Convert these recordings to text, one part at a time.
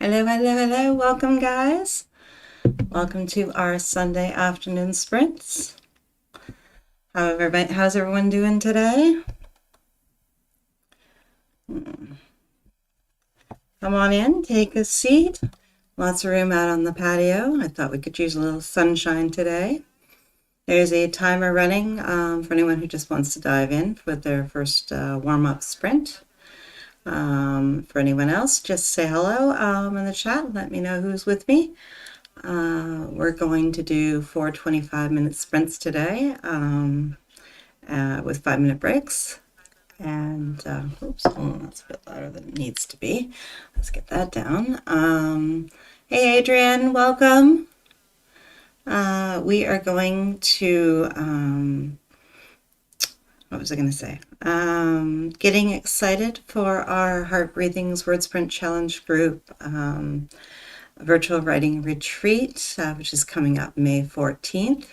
Hello, hello, hello. Welcome, guys. Welcome to our Sunday afternoon sprints. How's everyone doing today? Come on in, take a seat. Lots of room out on the patio. I thought we could use a little sunshine today. There's a timer running for anyone who just wants to dive in with their first warm-up sprint. For anyone else, just say hello in the chat. Let me know who's with me. We're going to do 4 25-minute sprints today with 5-minute breaks. And, oops, that's a bit louder than it needs to be. Let's get that down. Hey, Adrian, welcome. We are going to, what was I going to say? Getting excited for our Heart Breathing's Word Sprint Challenge group virtual writing retreat, which is coming up May 14th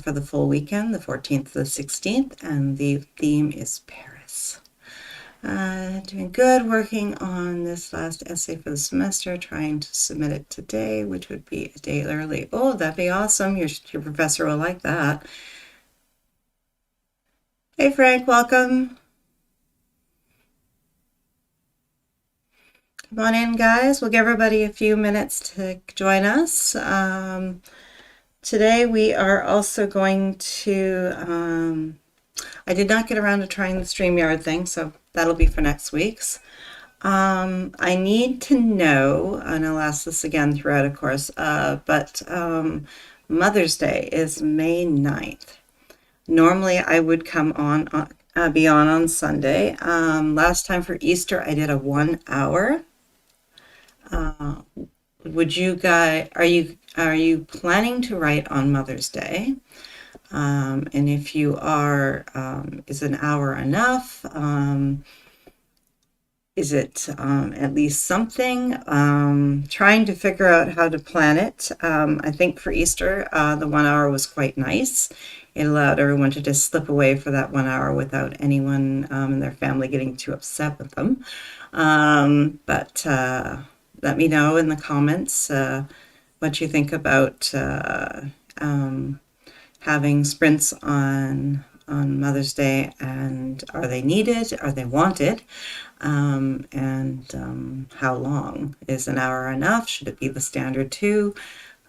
for the full weekend, the 14th to the 16th, and the theme is Paris. Doing good, working on this last essay for the semester, trying to submit it today, which would be a day early. Oh, that'd be awesome. Your professor will like that. Hey, Frank, welcome. Come on in, guys. We'll give everybody a few minutes to join us. Today we are also going to, I did not get around to trying the StreamYard thing, so that'll be for next week's. I need to know, and I'll ask this again throughout, of course, but Mother's Day is May 9th. Normally I would come on, be on Sunday. Last time for Easter I did a 1 hour. Would you guys, are you planning to write on Mother's Day? And if you are, is an hour enough? Is it at least something? Trying to figure out how to plan it. I think for Easter, the 1 hour was quite nice. It allowed everyone to just slip away for that 1 hour without anyone in their family getting too upset with them. But let me know in the comments what you think about having sprints on Mother's Day, and are they needed? Are they wanted? And how long? Is an hour enough? Should it be the standard 2?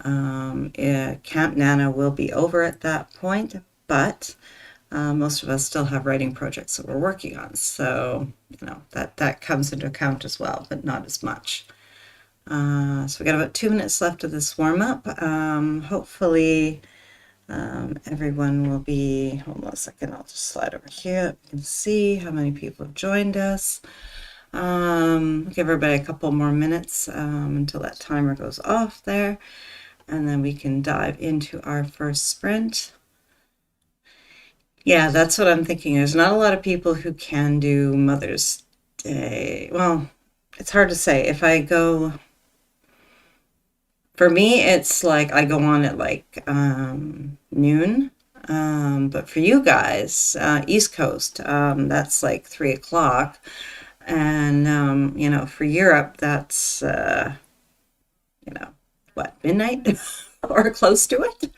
Camp Nano will be over at that point, but most of us still have writing projects that we're working on, so you know that comes into account as well, but not as much. So we got about 2 minutes left of this warm-up. Hopefully everyone will be, hold on a second, I'll just slide over here. You can see how many people have joined us. Give everybody a couple more minutes until that timer goes off there, and then we can dive into our first sprint. Yeah, that's what I'm thinking. There's not a lot of people who can do Mother's Day. Well, it's hard to say. If I go, for me, it's like I go on at like noon. But for you guys, East Coast, that's like 3 o'clock. And, you know, for Europe, that's, you know, what, midnight or close to it?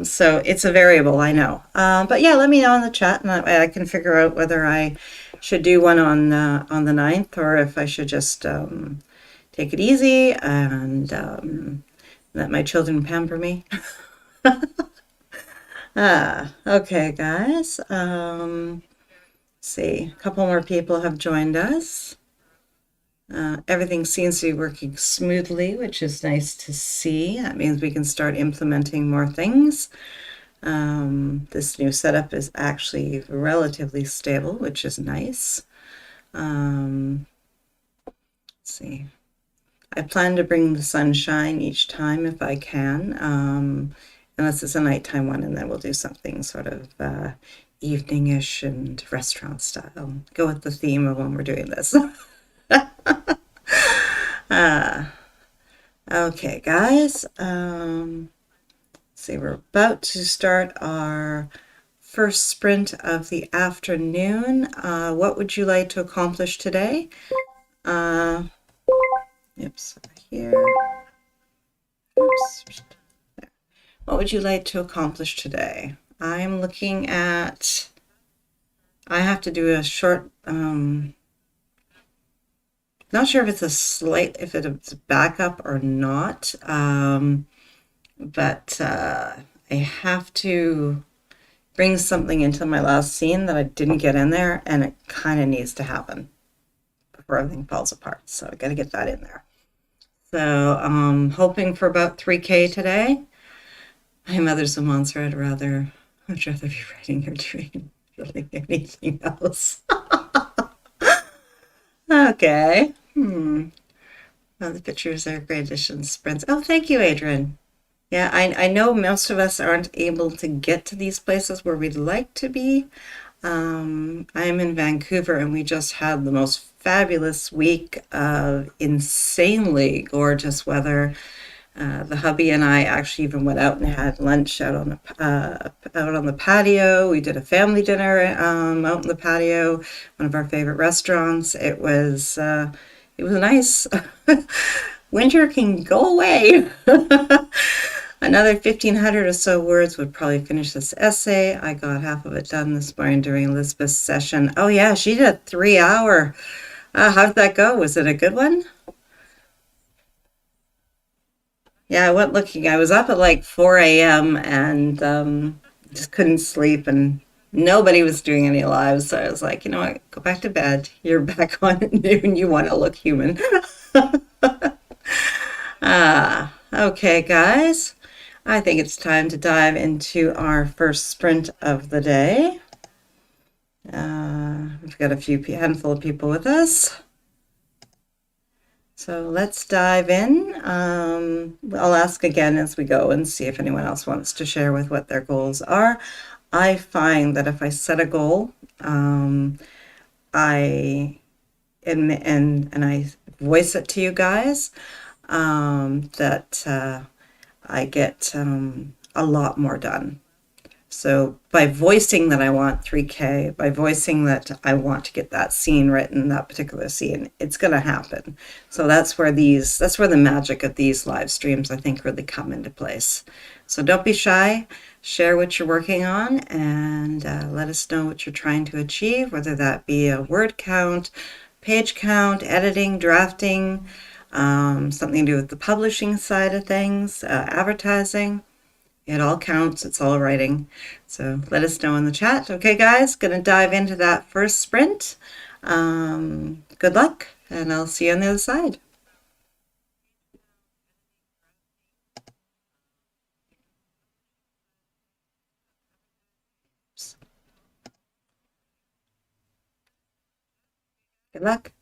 So it's a variable, I know. But yeah, let me know in the chat, and that way I can figure out whether I should do one on the 9th, or if I should just take it easy and let my children pamper me. Okay, guys. See, a couple more people have joined us. Everything seems to be working smoothly, which is nice to see. That means we can start implementing more things. This new setup is actually relatively stable, which is nice. Let's see. I plan to bring the sunshine each time if I can, unless it's a nighttime one, and then we'll do something sort of evening-ish and restaurant style. Go with the theme of when we're doing this. Okay, guys. See, we're about to start our first sprint of the afternoon. What would you like to accomplish today? Oops, here. Oops. What would you like to accomplish today? I'm looking at, I have to do a short, not sure if it's a slight, if it's a backup or not, but I have to bring something into my last scene that I didn't get in there, and it kind of needs to happen before everything falls apart. So I got to get that in there. So hoping for about 3K today. My mother's a monster. I'd rather be writing or doing really anything else. Okay. Oh, the pictures are great additions, sprints. Oh, thank you, Adrian. Yeah, I know most of us aren't able to get to these places where we'd like to be. I'm in Vancouver and we just had the most fabulous week of insanely gorgeous weather. The hubby and I actually even went out and had lunch out on the patio. We did a family dinner out on the patio, one of our favorite restaurants. It was nice. Winter can go away. Another 1,500 or so words would probably finish this essay. I got half of it done this morning during Elizabeth's session. Oh yeah, she did a 3 hour. How did that go? Was it a good one? Yeah, I went looking. I was up at like 4 a.m. and just couldn't sleep, and nobody was doing any lives. So I was like, you know what? Go back to bed. You're back on at noon. You want to look human. Okay, guys. I think it's time to dive into our first sprint of the day. We've got a handful of people with us. So let's dive in. I'll ask again as we go and see if anyone else wants to share with what their goals are. I find that if I set a goal, I and I voice it to you guys, that I get a lot more done. So by voicing that I want 3K, by voicing that I want to get that scene written, that particular scene, it's going to happen. So that's where the magic of these live streams, I think, really come into place. So don't be shy. Share what you're working on and let us know what you're trying to achieve, whether that be a word count, page count, editing, drafting, something to do with the publishing side of things, advertising. It all counts. It's all writing. So let us know in the chat. Okay, guys, going to dive into that first sprint. Good luck, and I'll see you on the other side. Good luck.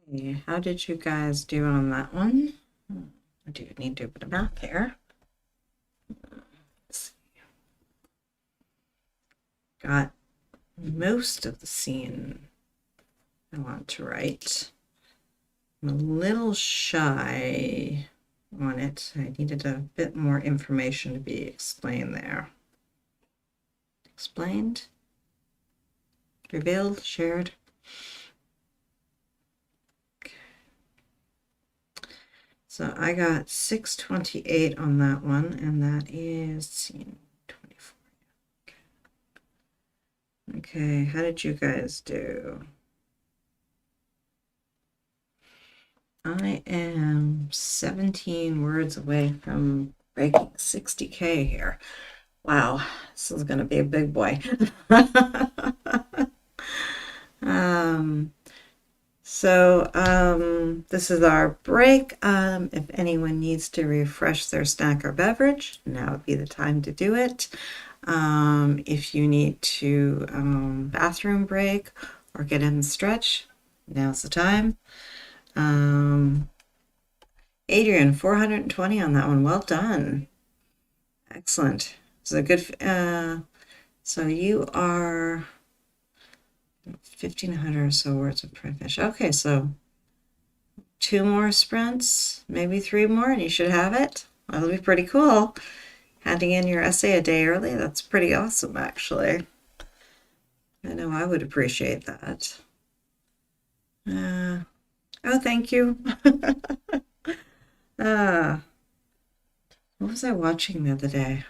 Okay, how did you guys do on that one? I do need to do a bit of math here. Got most of the scene I want to write. I'm a little shy on it. I needed a bit more information to be explained there. Explained? Revealed? Shared? Okay. So I got 628 on that one, and that is scene 24. Okay, how did you guys do? I am 17 words away from breaking 60K here. Wow, this is going to be a big boy. This is our break. If anyone needs to refresh their snack or beverage, now would be the time to do it. If you need to bathroom break or get in and stretch, now's the time. Adrian, 420 on that one. Well done. Excellent. It's a good, so you are 1,500 or so words of print finish. Okay, so 2 more sprints, maybe 3 more, and you should have it. That'll be pretty cool. Handing in your essay a day early, that's pretty awesome, actually. I know I would appreciate that. Oh, thank you. What was I watching the other day?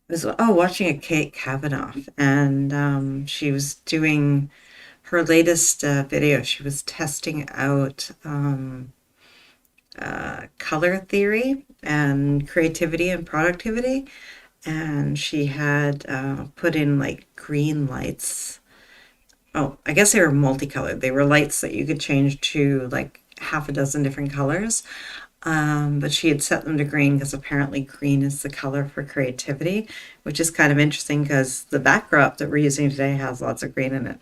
I was watching a Kate Kavanaugh, and she was doing her latest video. She was testing out color theory and creativity and productivity, and she had put in like green lights. Oh, I guess they were multicolored. They were lights that you could change to like half a dozen different colors. But she had set them to green because apparently green is the color for creativity, which is kind of interesting because the backdrop that we're using today has lots of green in it.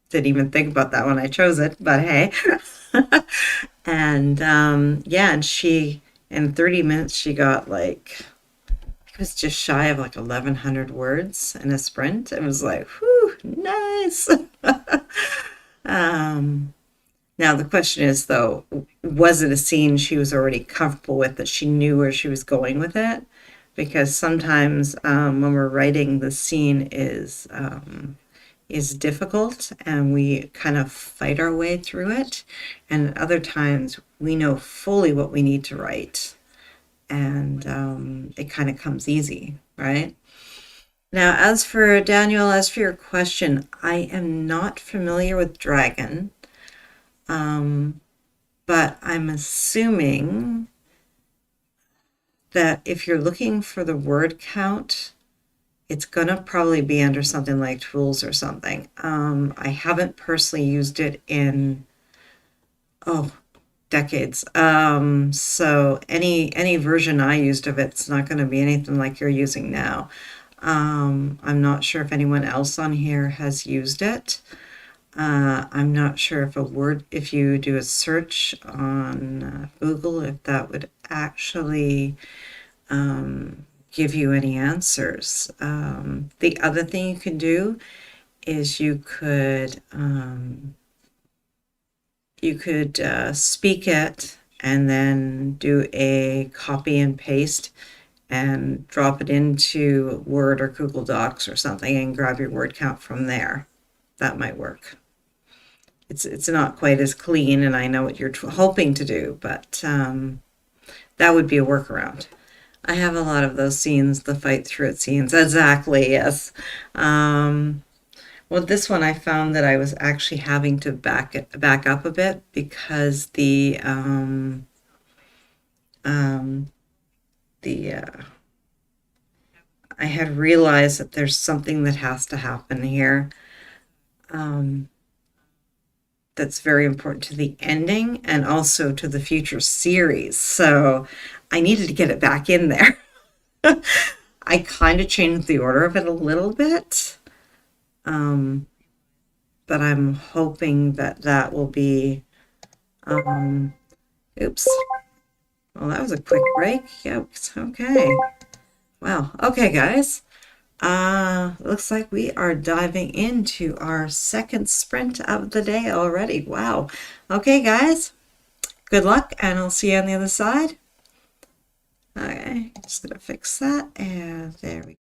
Didn't even think about that when I chose it, but hey. And yeah, and she, in 30 minutes, she got like, it was just shy of like 1,100 words in a sprint. It was like, whew, nice. Now the question is, though, was it a scene she was already comfortable with, that she knew where she was going with it? Because sometimes when we're writing, the scene is difficult and we kind of fight our way through it. And other times we know fully what we need to write, and it kind of comes easy, right? Now, as for Daniel, as for your question, I am not familiar with Dragon. But I'm assuming that if you're looking for the word count, it's gonna probably be under something like tools or something. I haven't personally used it in, decades. So any version I used of it's not gonna be anything like you're using now. I'm not sure if anyone else on here has used it. I'm not sure if you do a search on Google, if that would actually give you any answers. The other thing you can do is you could speak it and then do a copy and paste and drop it into Word or Google Docs or something and grab your word count from there. That might work. It's not quite as clean, and I know what you're hoping to do, but that would be a workaround. I have a lot of those scenes, the fight through it scenes. Exactly, yes. Well, this one I found that I was actually having to back up a bit because I had realized that there's something that has to happen here. That's very important to the ending and also to the future series. So I needed to get it back in there. I kind of changed the order of it a little bit, but I'm hoping that that will be Oops. Well, that was a quick break. Yikes. Okay. Wow. Okay, guys. Looks like we are diving into our second sprint of the day already. Wow. Okay, guys. Good luck, and I'll see you on the other side. Okay, just gonna fix that, and there we go.